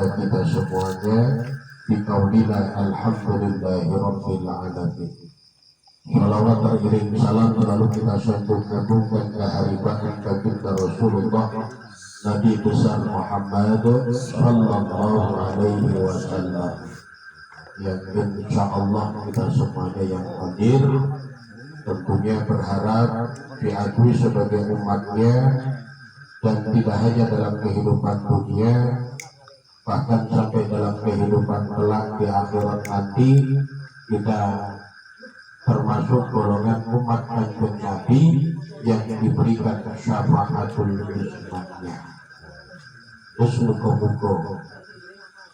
kepada kita semuanya. Biqaulina alhamdulillahirabbil alamin. Salawat teriring salam selalu kita sambung-sambungkan ke haribahan baginda Rasulullah Nabi besar Muhammad sallallahu alaihi wasallam, yang insya Allah kita semuanya yang hadir tentunya berharap diakui sebagai umatnya, dan tidak hanya dalam kehidupan dunia, bahkan sampai dalam kehidupan kelak di akhirat nanti kita termasuk golongan umat Kanjeng Nabi yang diberikan syafaatul hikmahnya. Terus muka-muka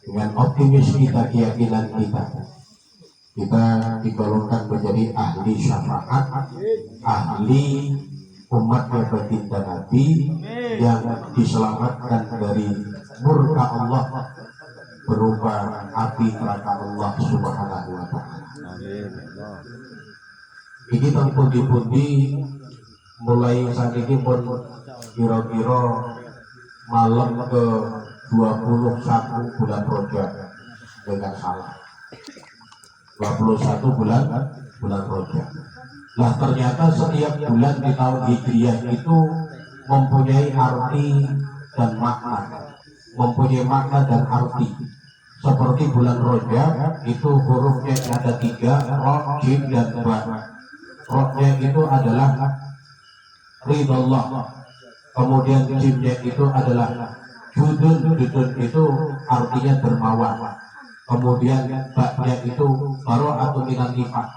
dengan optimis kita, keyakinan kita digolongkan menjadi ahli syafaat, ahli umatnya baginda Nabi yang diselamatkan dari murka Allah berupa api neraka Allah Subhanahu wa Ta'ala. Ini pundi-pundi mulai saat ini pun kira-kira malam ke 21 bulan Rajab, tidak salah, 21 bulan Rajab. Nah ternyata setiap bulan di tahun Hijriah itu mempunyai arti dan makna, mempunyai makna dan arti. Seperti bulan Rajab itu hurufnya ada 3, Ra, Jim dan Ba. Ra-nya itu adalah ridallah, kemudian Jimnya itu adalah judun itu artinya dermawan, kemudian Ba-nya itu bara'atun minan nifaq.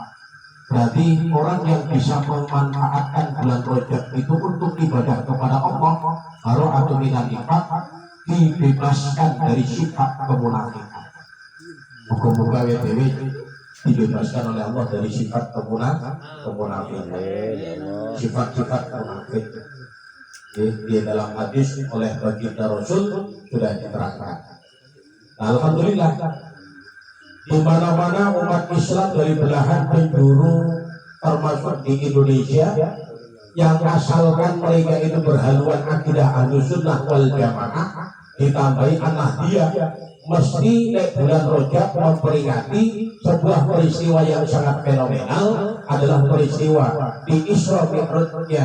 Berarti orang yang bisa memanfaatkan bulan Rajab itu untuk ibadah kepada Allah, bara'atun minan nifaq, dibebaskan dari sifat kemunafikan. Muka-muka WTW dibebaskan oleh Allah dari sifat kemunafikan, sifat-sifat munafik. Di dalam hadis oleh baginda Rasul sudah diterangkan. Alhamdulillah, di mana-mana umat Islam dari belahan penjuru, termasuk di Indonesia, yang asalkan mereka itu berhaluan akidah Ahlussunnah wal Jamaah, ditambahi An-Nahdiyah, mesti bulan Rajab memperingati sebuah peristiwa yang sangat fenomenal, adalah peristiwa di Isra Mi'rajnya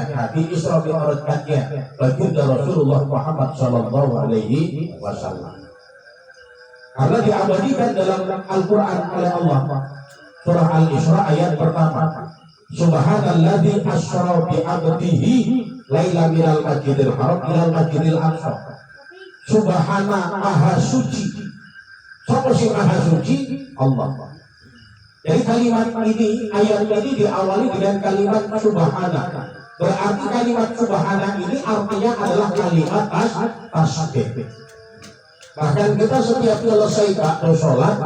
baginda Rasulullah Muhammad sallallahu alaihi wasallam. Karena diabadikan dalam Al-Quran oleh Allah, surah Al-Isra ayat pertama, Subhanalladzi asra bi 'abdihi laila minal masjidil haram ilal masjidil aqsa. Subhana, maha suci. Siapa sih maha suci? Allah. Jadi kalimat ini, ayat ini diawali dengan kalimat subhana. Berarti kalimat subhana ini artinya adalah kalimat tasbih. Bahkan kita setiap selesai sholat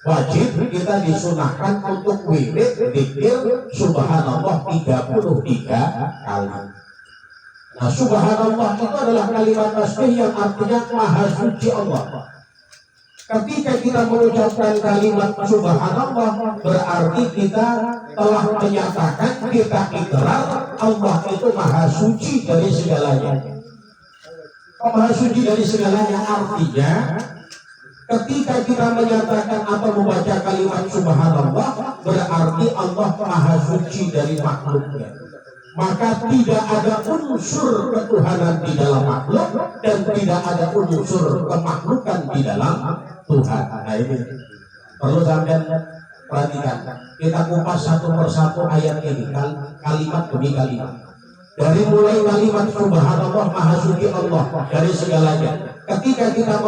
wajib kita disunahkan untuk wirid zikir subhanallah 33 kali. Nah, subhanallah itu adalah kalimat tasbih yang artinya maha suci Allah. Ketika kita mengucapkan kalimat subhanallah, berarti kita telah menyatakan, kita ikrar Allah itu maha suci dari segalanya. Maha suci dari segalanya artinya ketika kita menyatakan atau membaca kalimat subhanallah, berarti Allah maha suci dari makhluknya. Maka tidak ada unsur ketuhanan di dalam makhluk dan tidak ada unsur kemakhlukan di dalam Tuhan. Nah ini perlu sampai perhatikan. Kita kupas satu persatu ayat ini, kalimat demi kalimat. Dari mulai kalimat subhanallah maha suci Allah dari segalanya. Ketika kita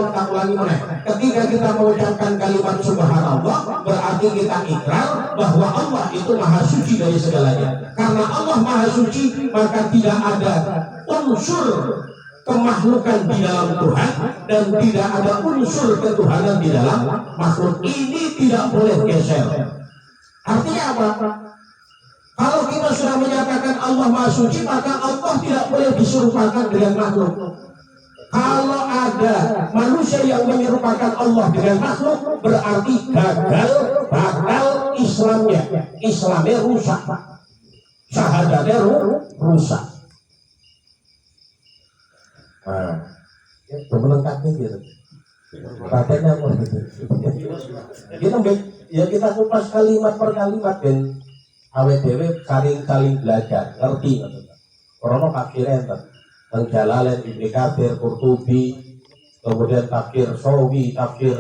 ketika kita mengucapkan kalimat subhanallah, berarti kita ikrar bahwa Allah itu maha suci dari segalanya. Karena Allah maha suci, maka tidak ada unsur kemakhlukan di dalam Tuhan dan tidak ada unsur ketuhanan di dalam makhluk. Ini tidak boleh geser. Artinya apa? Kalau kita sudah menyatakan Allah maha suci, maka Allah tidak boleh diserupakan dengan makhluk. Kalau ada manusia yang menyerupakan Allah dengan makhluk, berarti gagal, batal Islamnya rusak, syahadatnya rusak. Nah, itu melengkapi gitu. Katanya apa gitu? Ya kita kupas kalimat per kalimat ben awet dewe saling belajar, ngerti. Karena tafsirnya tentang Jalalain, Ibnu Katsir, Qurtubi, kemudian tafsir Sawi, tafsir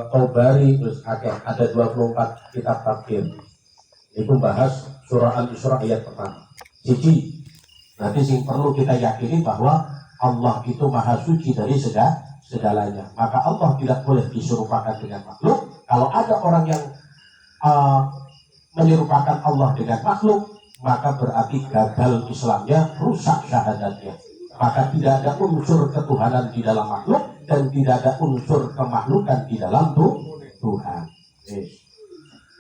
Tabari, terus ada 24 kitab tafsir. Itu bahas surah Al-Isra ayat pertama. Siji, nanti sing perlu kita yakini bahwa Allah itu maha suci dari segalanya. Maka Allah tidak boleh diserupakan dengan makhluk. Kalau ada orang yang menyerupakan Allah dengan makhluk, maka berarti gagal Islamnya, rusak syahadatnya. Maka tidak ada unsur ketuhanan di dalam makhluk dan tidak ada unsur kemakhlukan di dalam Tuhan.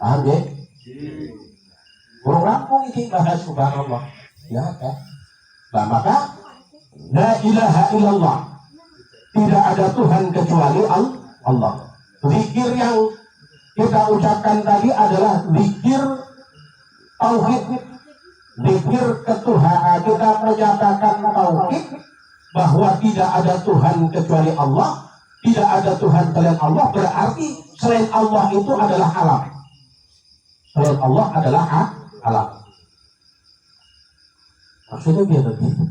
Paham ya? Kurang rampung ini bahas subhanallah. Ya kan? Nah maka la ilaha illallah, tidak ada Tuhan kecuali Allah. Zikir yang kita ucapkan tadi adalah zikir tauhid, zikir ketuhanan. Kita menyatakan tauhid bahwa tidak ada Tuhan kecuali Allah, tidak ada Tuhan selain Allah, berarti selain Allah itu adalah alam. Selain Allah adalah alam. Maksudnya biar begitu.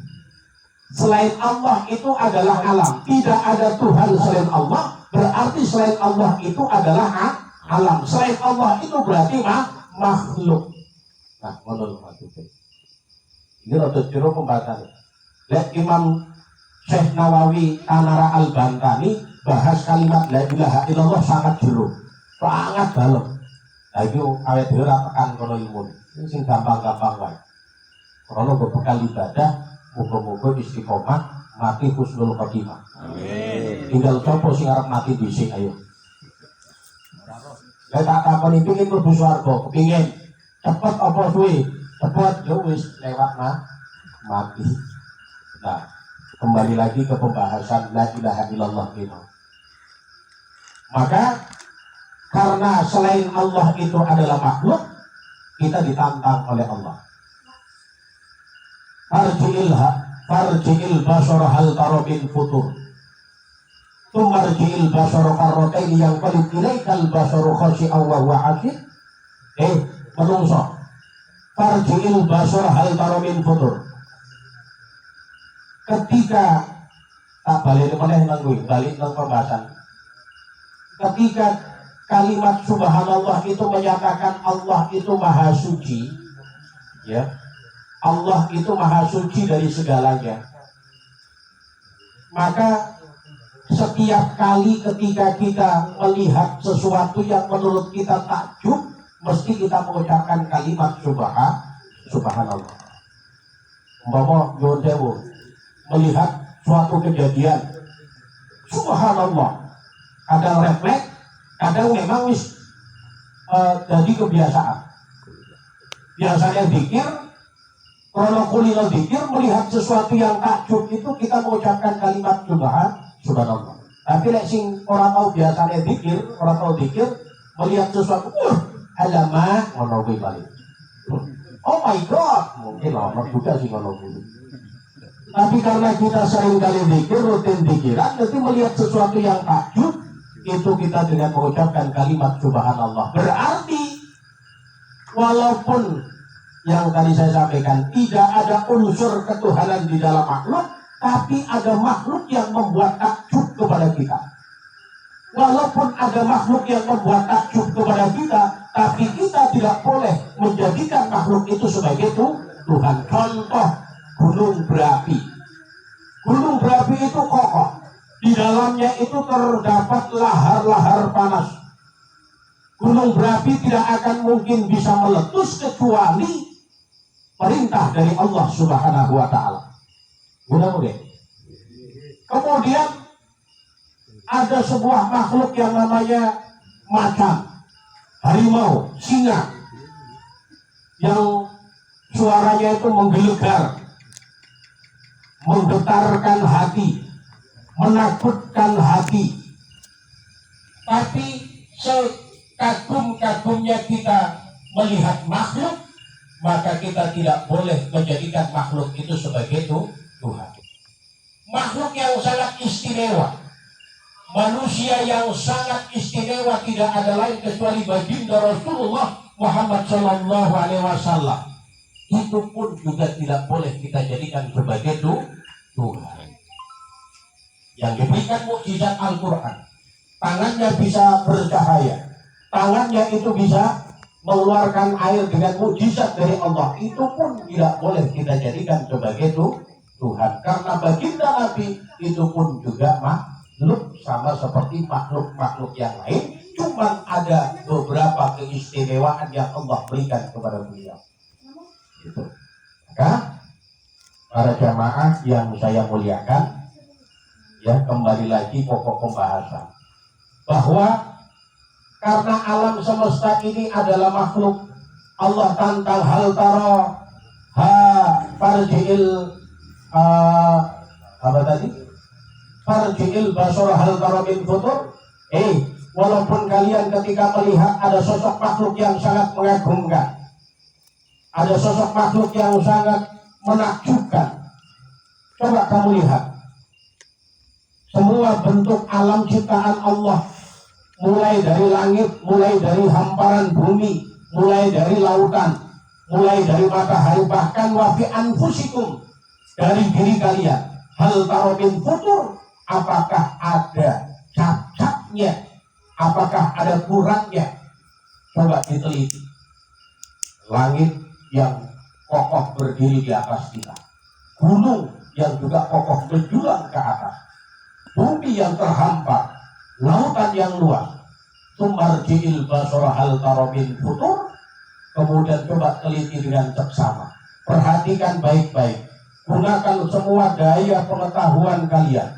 Selain Allah itu adalah alam. Tidak ada Tuhan selain Allah, berarti selain Allah itu adalah alam. Selain Allah itu berarti makhluk. Nah, menurut maksudnya. Ini rada jero pembahasan. Lihat Imam Syekh Nawawi Tanara Al-Bantani bahas kalimat la ilaha illallah sangat jero. Sangat dalam. Nah, itu awet dhewe ora tekan kono ilmu. Ini sing gampang-gampang wae. Karena berbekal ibadah, muga-muga istiqomah mati husnul khotimah. Amin. Tinggal coba sing arep mati dhisik ayo. Lah tak takoni pengin mlebu swarga, kepingin cepet apa suwe? Cepet ya wis lewat mati. Nah, kembali lagi ke pembahasan la ilaha illallah ini. Maka karena selain Allah itu adalah makhluk, kita ditantang oleh Allah. Farji'il basara hal tarabin futur. Tumarji'il basara karrotaini yang qalib ilaikal basaru khashi'aw wa huwa hasib. Menungso. Farji'il basara hal tarabin futur. Ketika tak balik meneh nang kuwi, balik nang pembahasan. Ketika kalimat subhanallah itu menyatakan Allah itu maha suci, ya. Allah itu maha suci dari segalanya. Maka setiap kali ketika kita melihat sesuatu yang menurut kita takjub, mesti kita mengucapkan kalimat subhanallah. Umpama nyuwun sewu, melihat suatu kejadian, subhanallah. Kadang refleks, kadang memang jadi kebiasaan. Biasanya zikir, kalau kulino zikir, melihat sesuatu yang takjub itu kita mengucapkan kalimat subhanallah. Tapi lek sing orang tahu biasanya zikir, orang tahu zikir, melihat sesuatu, alamak, ngono kuwi balik. Oh my God, mungkin lama juga sih kalau gitu. Tapi karena kita sering kali zikir, rutin zikiran, jadi melihat sesuatu yang takjub, itu kita dengan mengucapkan kalimat subhanallah. Berarti walaupun yang tadi saya sampaikan tidak ada unsur ketuhanan di dalam makhluk, tapi ada makhluk yang membuat takjub kepada kita. Walaupun ada makhluk yang membuat takjub kepada kita, tapi kita tidak boleh menjadikan makhluk itu sebagai Tuhan. Contoh gunung berapi. Gunung berapi itu kokoh. Di dalamnya itu terdapat lahar-lahar panas. Gunung berapi tidak akan mungkin bisa meletus kecuali perintah dari Allah Subhanahu wa Ta'ala. Mudah-mudahan. Kemudian ada sebuah makhluk yang namanya macan, harimau, singa, yang suaranya itu menggelegar, menggetarkan hati, menakutkan hati. Tapi sekagum-kagumnya kita melihat makhluk, maka kita tidak boleh menjadikan makhluk itu sebagai Tuhan. Makhluk yang sangat istimewa, manusia yang sangat istimewa tidak ada lain kecuali baginda Rasulullah Muhammad Shallallahu Alaihi Wasallam. Itu pun juga tidak boleh kita jadikan sebagai Tuhan. Yang diberikan mukjizat Al-Quran, tangannya bisa bercahaya, tangannya itu bisa mengeluarkan air dengan mukjizat dari Allah, itu pun tidak boleh kita jadikan sebagai Tuhan. Karena baginda Nabi itu pun juga makhluk sama seperti makhluk-makhluk yang lain, cuma ada beberapa keistimewaan yang Allah berikan kepada beliau. Gitu. Maka para jamaah yang saya muliakan, ya kembali lagi pokok pembahasan bahwa karena alam semesta ini adalah makhluk, Allah tantang hal taro farji'il apa tadi? Farji'il basara hal taro min futur. Walaupun kalian ketika melihat ada sosok makhluk yang sangat mengagumkan, ada sosok makhluk yang sangat menakjubkan, coba kamu lihat semua bentuk alam ciptaan Allah, mulai dari langit, mulai dari hamparan bumi, mulai dari lautan, mulai dari matahari, bahkan wafi anfusikum, dari diri kalian. Hal taro min futur, apakah ada cacatnya, apakah ada kurangnya? Coba diteliti. Langit yang kokoh berdiri di atas kita, gunung yang juga kokoh menjulang ke atas, bumi yang terhampar, lautan yang luas. Tumarji'il basara hal taro min futur. Kemudian coba teliti dengan seksama, perhatikan baik-baik, gunakan semua daya pengetahuan kalian,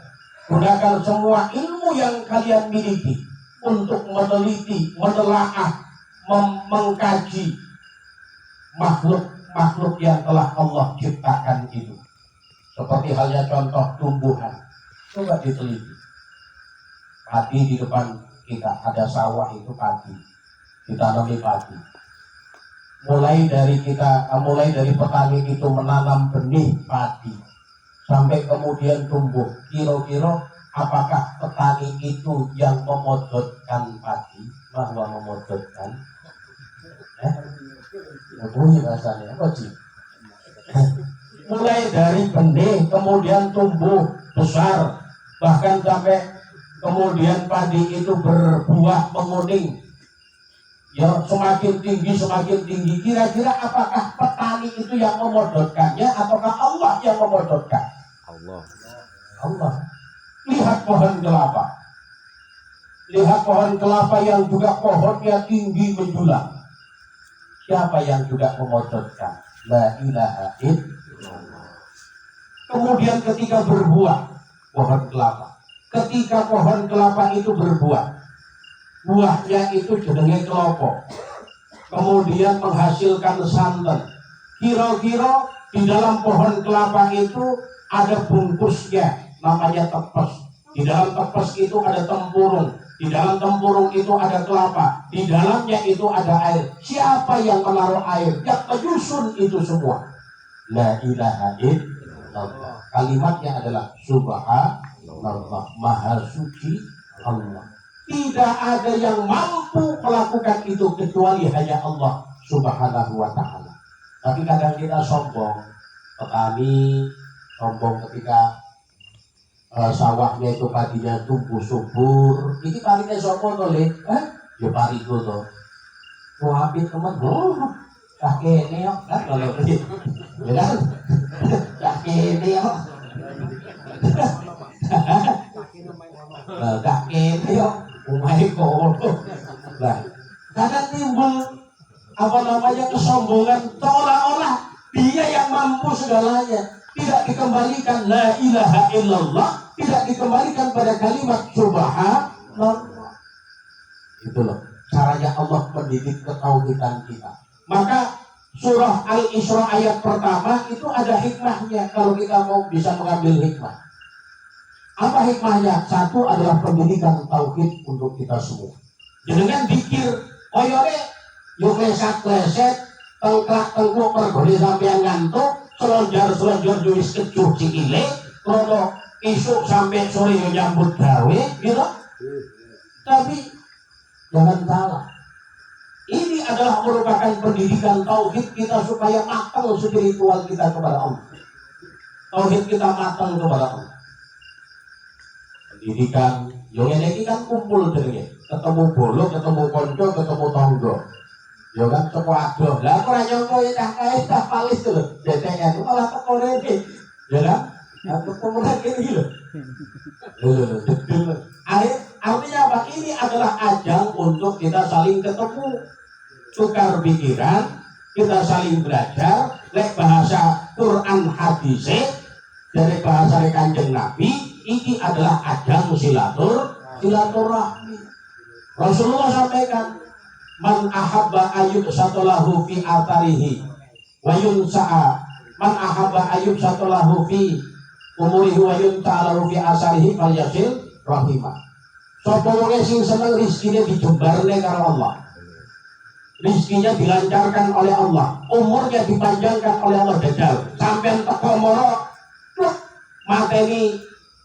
gunakan semua ilmu yang kalian miliki untuk meneliti, menelaah, mengkaji makhluk-makhluk yang telah Allah ciptakan itu. Seperti halnya contoh tumbuhan, coba diteliti. Padi di depan kita, ada sawah itu padi, ditanami padi. Mulai dari petani itu menanam benih padi sampai kemudian tumbuh, kira-kira apakah petani itu yang memodotkan padi? Bahwa memodotkan bunyi rasanya apa sih? Mulai dari benih kemudian tumbuh besar, bahkan sampai kemudian padi itu berbuah menguning, ya semakin tinggi. Kira-kira apakah petani itu yang memodotkannya ataukah Allah yang memodotkan? Allah. Lihat pohon kelapa, lihat pohon kelapa yang juga pohonnya tinggi menjulang. Siapa yang juga memodotkan? La ilaha illallah. Kemudian ketika berbuah pohon kelapa, ketika pohon kelapa itu berbuah, buahnya itu jenenge kelopo, kemudian menghasilkan santan. Kira-kira di dalam pohon kelapa itu ada bungkusnya, namanya tepes. Di dalam tepes itu ada tempurung, di dalam tempurung itu ada kelapa, di dalamnya itu ada air. Siapa yang menaruh air? Yang menyusun itu semua. La ilaha illallah. Kalimatnya adalah subhanallah, maha suci Allah. Tidak ada yang mampu melakukan itu kecuali hanya Allah Subhanahu wa ta'ala. Tapi kadang kita sombong, petani sombong ketika sawahnya itu padinya tumbuh subur. Ini parinya sombong oleh ya pariku tuh. Wah, teman, kakek yuk kan kalau begitu, ya kan? Kakek yuk, kakek yuk. Nah, kadang timbul kesombongan, seolah-olah dia yang mampu segalanya. Tidak dikembalikan la ilaha illallah, tidak dikembalikan pada kalimat subhanallah. Itu loh caranya Allah mendidik ketauhidan kita. Maka surah Al-Isra ayat pertama itu ada hikmahnya kalau kita mau bisa mengambil hikmah. Apa hikmahnya? Satu adalah pendidikan tauhid untuk kita semua. Dengan dikir, koyore, yuk leset, tengklak-tengkluk pergoli sampai yang ngantuk, selonjar juis kecuh cikile, krono isuk sampai sore yo nyambut gawe gitu. Tapi jangan salah, ini adalah merupakan pendidikan tauhid kita supaya matang spiritual kita kepada Allah. Tauhid kita matang kepada Allah. Pendidikan yo ngene iki kan kumpul jenenge, ketemu bolo, ketemu konco, ketemu tangga. Yo kan teko adoh. Lah ora nyangka dah kae dah palis to lho. DTN malah teko rene. Ya kan? Aku ketemu lagi lho. Artinya apa? Ini adalah ajang untuk kita saling ketemu, tukar pikiran, kita saling belajar. Lek bahasa Quran hadis dari bahasa Kanjeng Nabi, ini adalah ajang silaturahmi. Rasulullah sampaikan, man ahabba ayyub satolahu fi atarihi wa yunsa'a, man ahabba ayyub satolahu fi umurihi wa yunta'alahu fi asarihi fal yasil rahimah. Sapa wong sing seneng rezekine dijembarne karo Allah, rezekinya dilancarkan oleh Allah, umurnya dipanjangkan oleh Allah. Dajjal sampean teko moro mateni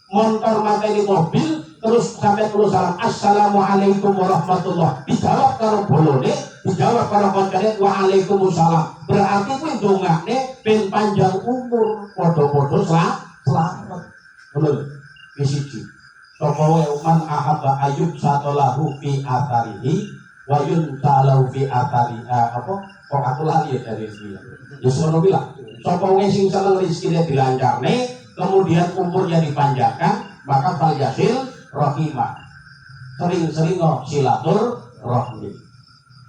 motor, mateni mobil, terus sampai terus salam assalamualaikum warahmatullah, dijawab karo bolone, dijawab karo koncone waalaikumsalam. Berarti kuwi ndongakne ben panjang umur, padha-padha selamat. Bener. Siji. Sapa wae man ahabba ayyub satolahu fi atharihi wa yunta'alahu fi athari apa? Kok aku lali ya dari sini. Ya sono bilang, sapa wae sing seneng rezekine dilancarne, kemudian umurnya dipanjangkan, maka fal yasil rahimah. Sering-sering silaturahmi.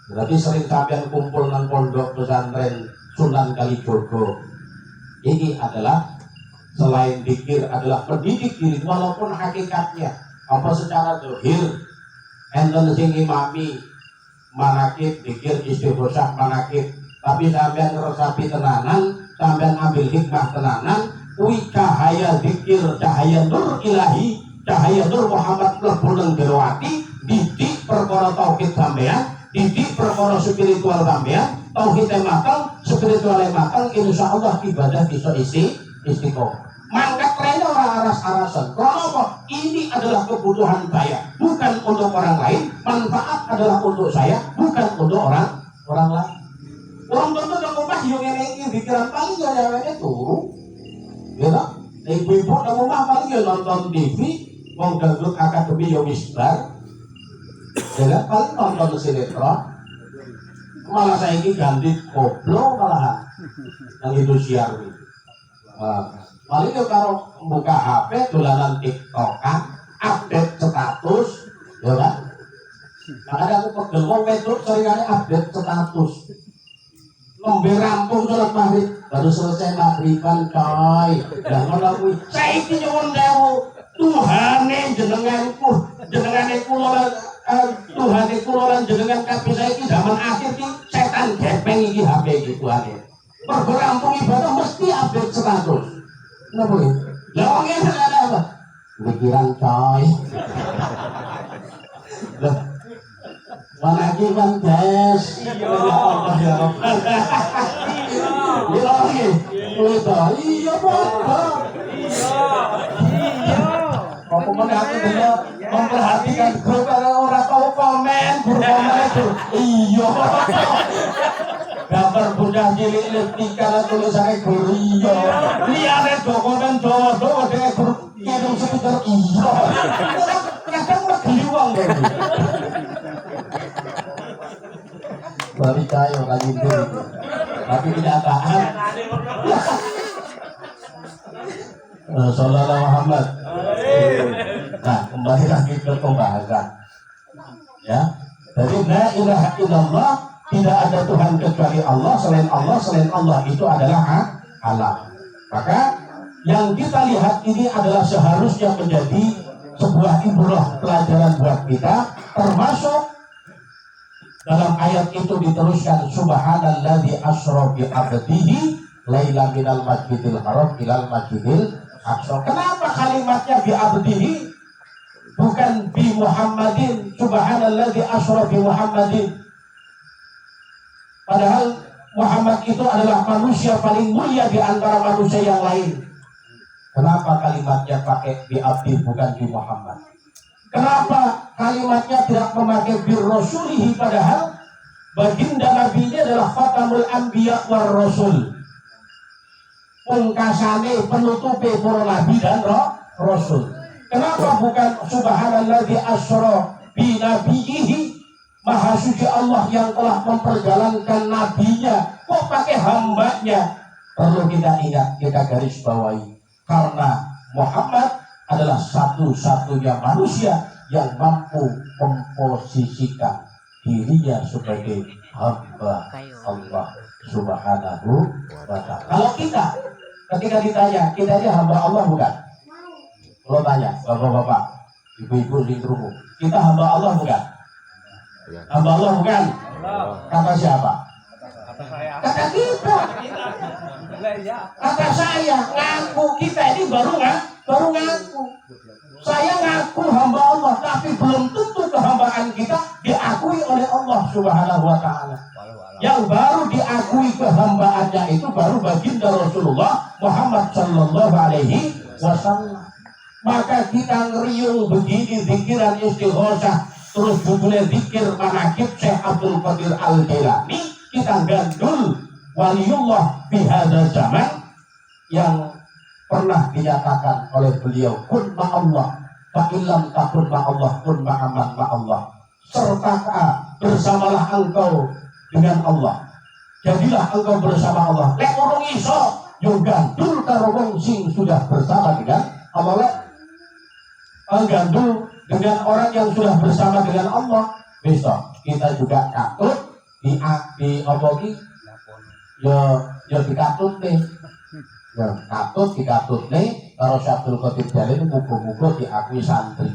Berarti sering sampean kumpul nang pondok pesantren Sunan Kalijogo. Ini adalah selain dikir adalah pendidik diri, walaupun hakikatnya apa secara zahir enten sing imami manakib dikir istighosah manakib, tapi sampean resapi tenanan, sampean ambil hikmah tenanan, kuwi cahaya zikir, cahaya nur ilahi, cahaya nur Muhammad mlebu nang jero ati, didik perkara tauhid sampean, didik perkara spiritual sampean, tauhid matang, spiritual matang, insyaallah ibadah bisa istiqomah. Mangkat rene ora aras-arasan. Kenapa? Ini adalah kebutuhan saya, bukan untuk orang lain. Manfaat adalah untuk saya, bukan untuk orang lain. Orang tentu nang omah yo ngene iki pikiran paling ya awake turu. Ya ta? Ibu-ibu nang omah paling ya nonton TV, wong dangdut akademi yo wis bar. Ya paling nonton sinetron. Malah saiki ganti koplo malahan. Nang itu siar iki. Paling yo karo buka HP dolanan TikTokan, update status, ya kan? Makanya aku pegel wong wedok seringane update status. Nembe rampung salat maghrib, baru selesai maghriban coy. Lah ngono kuwi. Saiki nyuwun sewu, Tuhane jenenganku, jenengane kula Tuhane kula lan jenengan kabeh saiki zaman akhir iki setan gepeng iki HP iki Tuhane. Mergo rampung ibadah mesti update status. Kenapa ya? Lah wong ngene ada apa? Pikiran coy. Lah mana lagi kan guys? Iya. Iya. Iya Pak. Iya. Apa mana aku dia memperhatikan grup karena orang tahu komen, berkomen itu. Iya. Gambar bocah cilik letikan tulisannya Gorio. Liane dokumen doa-doa dengan kirim sekitar iya. Kadang megeli wong lho. Bari kayo lagi itu. Tapi kenyataan. Sallallahu Muhammad. Nah, kembali lagi ke pembahasan. Ya. Jadi la ilaha illallah, tidak ada Tuhan kecuali Allah, selain Allah itu adalah Allah. Maka yang kita lihat ini adalah seharusnya menjadi sebuah ibrah pelajaran buat kita, termasuk dalam ayat itu diteruskan subhanalladzi asra bi 'abdihi laila minal masjidil haram ilal masjidil aqsa. Kenapa kalimatnya bi 'abdihi bukan bi Muhammadin? Subhanalladzi asra bi Muhammadin. Padahal Muhammad itu adalah manusia paling mulia di antara manusia yang lain. Kenapa kalimatnya pakai bi abdi bukan bi Muhammad? Kenapa kalimatnya tidak memakai bir rasulihi, padahal baginda Nabi ini adalah khatamul anbiya war rasul, pungkasane penutupe para nabi dan rasul. Kenapa bukan subhanalladzi asra bi nabiyhi, maha suci Allah yang telah memperjalankan nabinya, kok pakai hambanya? Perlu kita ingat, kita garis bawahi, karena Muhammad adalah satu-satunya manusia yang mampu memposisikan dirinya sebagai hamba Allah Subhanahu wa ta'ala. Kalau kita ketika ditanya, kita ini hamba Allah bukan? Kalau tanya, bapak-bapak, ibu-ibu di rumah, kita hamba Allah bukan? Hamba Allah bukan? Kata siapa? Kata kita. Kata saya, ngaku kita ini baru ngaku. Saya ngaku hamba Allah, tapi belum tentu kehambaan kita diakui oleh Allah Subhanahu wa ta'ala. Yang baru diakui kehambaannya itu baru baginda Rasulullah Muhammad sallallahu alaihi wasallam. Maka kita ngeriung begini zikiran istighosah, terus judulnya zikir manakib Syekh Abdul Qadir Al-Jailani, kita gandul waliullah bihadzal zaman yang pernah dinyatakan oleh beliau, kun ma'allah fa illam takun ma'allah kun ma'aman ma'allah, serta bersamalah engkau dengan Allah, jadilah engkau bersama Allah. Lek urung iso yo gandul karo wong sing sudah bersama dengan Allah. Lek gandul dengan orang yang sudah bersama dengan Allah, besok kita juga katut di apa ki ya dikatut nih. Ya, dikatut nih karo Syekh Abdul Qadir Jalil, muga-muga diakui santri,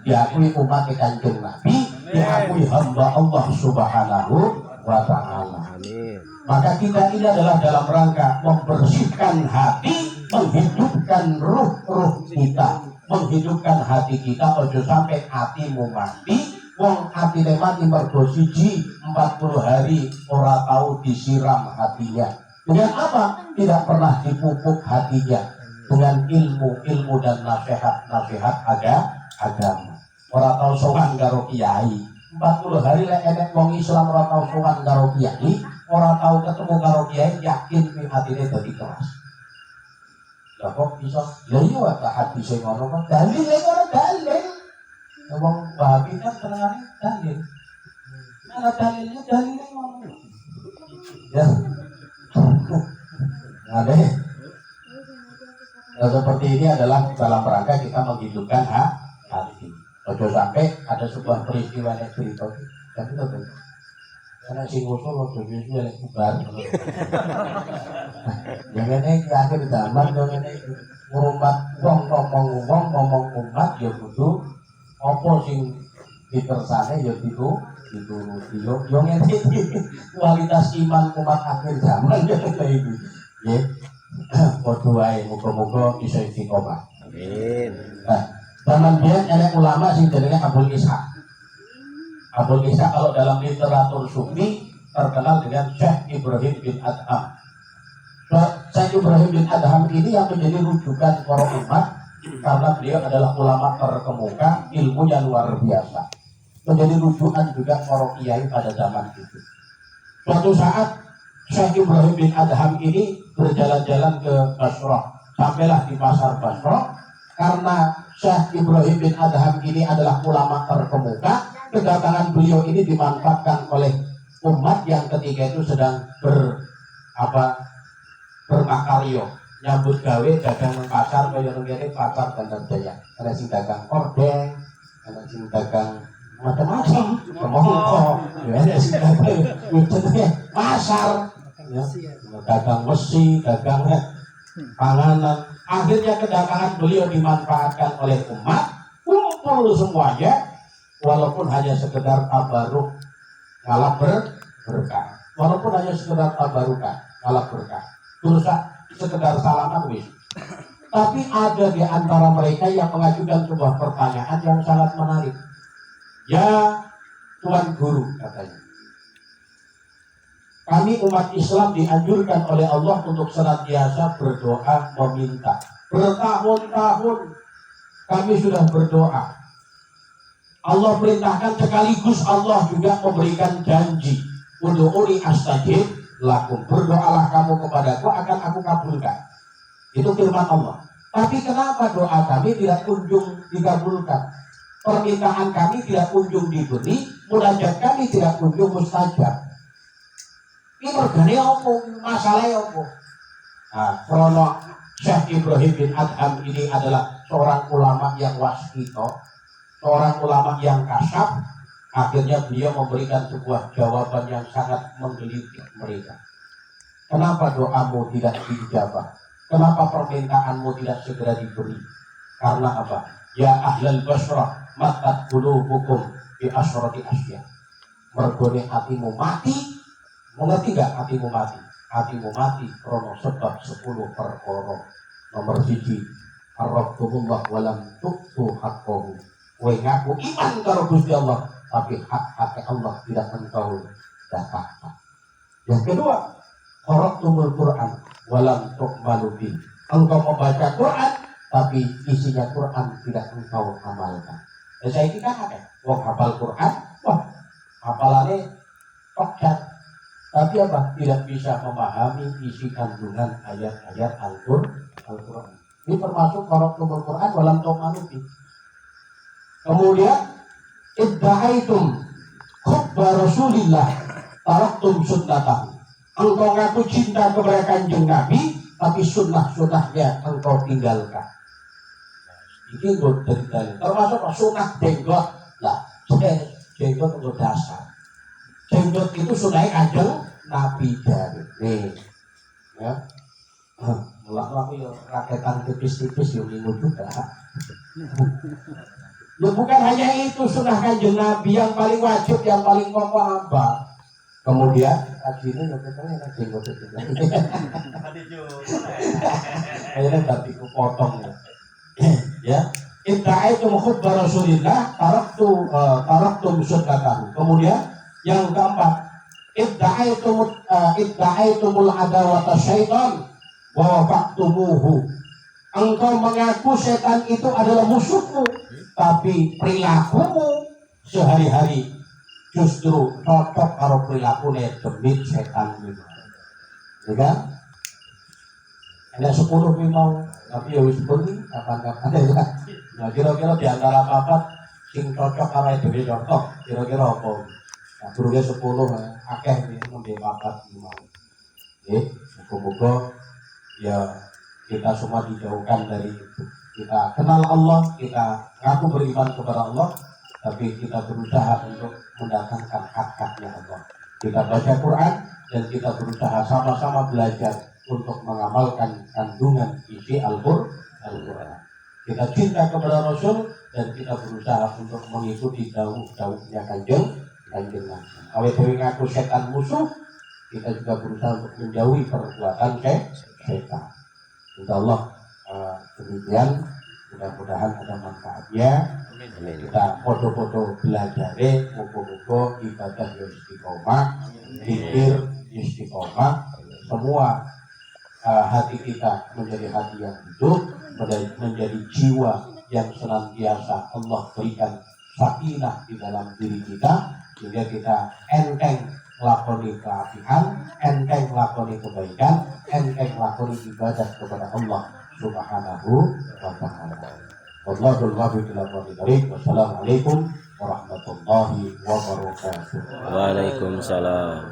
diakui umat Kanjeng Nabi, diakui hamba Allah Subhanahu wa ta'ala. Maka kita ini adalah dalam rangka membersihkan hati, menghidupkan ruh kita, menghidupkan hati kita. Ojo sampai hatimu mati, wong atine mati mergo siji 40 hari ora tahu disiram hatinya. Dengan apa? Tidak pernah dipupuk hatinya dengan ilmu dan nasihat agama. Ora tahu sowan karo kiai. 40 hari lek enek wong Islam ora tahu sowan karo kiai, ora tahu ketemu karo kiai, yakin ning atine dadi keras. Lah kok iso? Ya iya tak hati sing ngono kok dalil ora dalil. Wong Wahabi kan senengane dalil. Mana dalilnya ngono. Ya. Nah, seperti ini adalah dalam rangka kita menghidupkan hati. Ojo sampai ada sebuah peristiwa yang cerita, tapi itu karena si musuh ojo bisu yang kubar. Yang ini akhir zaman, yang ini umat ngomong umat ya kudu apa sing ditersane ya dituruti. Yang ini kualitas iman umat akhir zaman ya kayak gitu. Ya, podo wae muga-muga bisa istiqomah. Amin. Nah, zaman biyen enek ulama sing jenenge Abul Ishaq. Abul Ishaq kalau dalam literatur sufi terkenal dengan Syekh Ibrahim bin Adham. Syekh Ibrahim bin Adham ini yang menjadi rujukan para umat karena beliau adalah ulama terkemuka, ilmunya luar biasa. Menjadi rujukan juga para kiai pada zaman itu. Suatu saat Syekh Ibrahim bin Adham ini berjalan-jalan ke Basrah, sampailah di pasar Basrah. Karena Syekh Ibrahim bin Adham ini adalah ulama terkemuka, kedatangan beliau ini dimanfaatkan oleh umat yang ketika itu sedang bermakaryo, nyambut gawe, dagang nang pasar, kaya ngene pasar Bandarjaya. Ada sing dagang kordeng, ada sing dagang macam-macam, kemongko, ya ada sing dagang pasar. Ya, dagang besi, dagang panganan. Akhirnya kedatangan beliau dimanfaatkan oleh umat, kumpul semuanya, walaupun hanya sekedar tabaruk ngalah berkah, walaupun hanya sekedar tabarukan ngalah berkah, terus sekedar salaman wis. Tapi ada di antara mereka yang mengajukan sebuah pertanyaan yang sangat menarik. Ya Tuan Guru, katanya, kami umat Islam dianjurkan oleh Allah untuk senantiasa berdoa meminta Bertahun-tahun kami sudah berdoa. Allah perintahkan, sekaligus Allah juga memberikan janji. Ud'uuni astajib lakum. Berdoalah kamu kepadaku, akan aku kabulkan. Itu firman Allah. Tapi kenapa doa kami tidak kunjung dikabulkan? Permintaan kami tidak kunjung diberi, munajat kami tidak kunjung mustajab. Ini mergane apa? Masalahnya apa? Nah, krono Syekh Ibrahim bin Adham ini adalah seorang ulama yang wasito, seorang ulama yang kasyaf. Akhirnya beliau memberikan sebuah jawaban yang sangat menggelitik mereka. Kenapa doamu tidak dijabah? Kenapa permintaanmu tidak segera diberi? Karena apa? Ya ahlal basrah matat qulubukum bi asyrati asya. Mergone hatimu mati. Mengerti gak hatimu mati? Hatimu mati krono sebab 10 perkara. Nomor 1, arrabtumullah walam tu'tu haqqahu. Kowe ngaku iman karo Gusti Allah, tapi hak Allah tidak engkau dapatkan. Yang kedua, qara'tumul Qur'an walam tuqbalu bi. Engkau membaca Quran tapi isinya Quran tidak engkau amalkan. Saya ini kan ada wong hafal Quran, wah hafalannya tokat, tapi apa? Tidak bisa memahami isi kandungan ayat-ayat Al-Quran. Ini termasuk qara'tumul Quran walam tuqbalu bi. Kemudian idda'aitum hubba Rasulillah taraktum sunnatahu. Engkau ngaku cinta kepada Kanjeng Nabi, tapi sunnah-sunnahnya engkau tinggalkan. Ini gue dari termasuk sunnah jenggot lah. Jenggot untuk dasar. Jenggot itu sunnahnya Kanjeng Nabi dari. Nih, ya. Mulak-mulak ya raketan tipis-tipis yang minggu juga. Ya bukan hanya itu sunnah Kanjeng Nabi yang paling wajib, yang paling pokok apa? Kemudian tadi ini katanya enak jenggot itu. Akhirnya tadi kepotong ya. Ya, idda'aitum hubba Rasulillah taraktum sunnatahu. Kemudian yang keempat, idda'aitumul adawata syaitan wa wafaqtumuhu. Engkau mengaku setan itu adalah musuhmu, tapi perilakumu sehari-hari justru cocok karo perilakunya demit setan gitu. Ya kan? Ada 10 mau, tapi ya wis bengi kapan-kapan ya. Nah, kira-kira di antara papat sing cocok karo dhewe cocok, kira-kira apa? Nah, burungnya 10 akeh iki nembe papat mau. Nggih, muga-muga ya kita semua dijauhkan dari itu. Kita kenal Allah, kita ngaku beriman kepada Allah, tapi kita berusaha untuk mendatangkan hak-haknya Allah. Kita baca Quran dan kita berusaha sama-sama belajar untuk mengamalkan kandungan isi Al-Quran. Kita cinta kepada Rasul dan kita berusaha untuk mengikuti dawuh-dawuhnya Kanjeng Nabi. Awet dewe ngaku setan musuh, kita juga berusaha untuk menjauhi perbuatan setan. Insyaallah demikian, mudah-mudahan ada manfaatnya. Kita foto-foto belajar, muka-muka ibadah istiqomah, zikir istiqomah, semua hati kita menjadi hati yang hidup, menjadi jiwa yang senantiasa Allah berikan sakinah di dalam diri kita, sehingga kita enteng lakoni keapian, enteng lakoni kebaikan, enteng lakoni ibadah kepada Allah Subhanahu wa ta'ala. Wassalamualaikum warahmatullahi wabarakatuh. Waalaikumsalam.